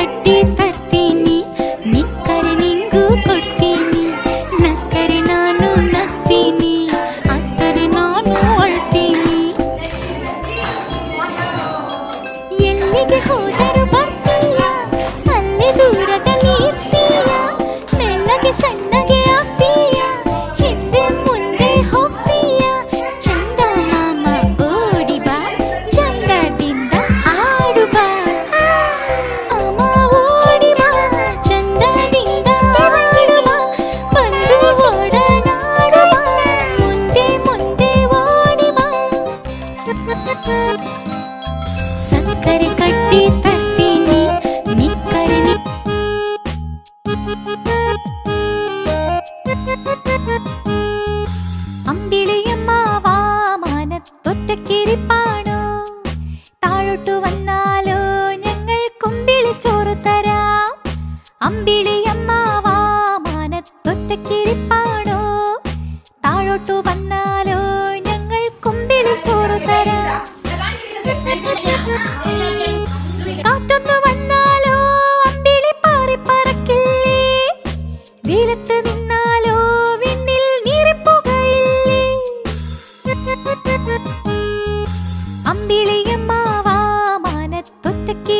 ಕಟ್ಟಿ ತರ್ತೀನಿ ನಿಕ್ಕರೆ ನಿಂಗೂ ಕೊಡ್ತೀನಿ ನಕ್ಕರೆ ನಾನು ನಗ್ತೀನಿ ಅತ್ತರೆ ನಾನು ಅಳ್ತೀನಿ ಎಲ್ಲಿಗೆ ಹೋದರೂ ಬರ್ತೀಯ ಅಲ್ಲೇ ದೂರದಲ್ಲಿ ಇರ್ತೀಯ ಮೆಲ್ಲಗೆ ಸಣ್ಣಗೆ ಆಗ್ತೀಯ ಹಿಂದೆ ಮುಂದೆ ಹೋಗ್ತೀಯ ಚಂದ ಮಾಮ ಓಡಿ ಬಾ ಚಂದದಿಂದ ಆಡು ಬಾ ಅಮ್ಮ ಓಡಿ ಬಾ ಚಂದದಿಂದ ಆಡು ಬಾ ಬಂದು ಓಡನಾಡು ಬಾ ಮುಂದೆ ಮುಂದೆ ಓಡಿ ಬಾ ಸಕ್ಕರೆ ಕಟ್ಟಿ ತರ್ತೀನಿ ನಿಕ್ಕರೆ അമ്പിളിയമ്മ വാമാനത്തൊറ്റക്കിരിപ്പാണോ താഴോട്ടു വന്നാലോ ഞങ്ങൾ കുമ്പിളി ചോറ് തരാം അമ്പിളിയമ്മ വാമാനത്തൊറ്റക്കിരിപ്പാണോ താഴോട്ടു വന്നാലോ ഞങ്ങൾ കുമ്പിളി ചോറ് തരാം കാറ്റൊന്നു വന്നാലോ അമ്പിളി പാറി പറക്കില്ലേ വെയിലത്ത് നിന്നാലോ വിണ്ണിൽ നീറിപ്പോകയില്ലേ അമ്പിളിയമ്മ വാമാനത്തൊറ്റയ്ക്ക്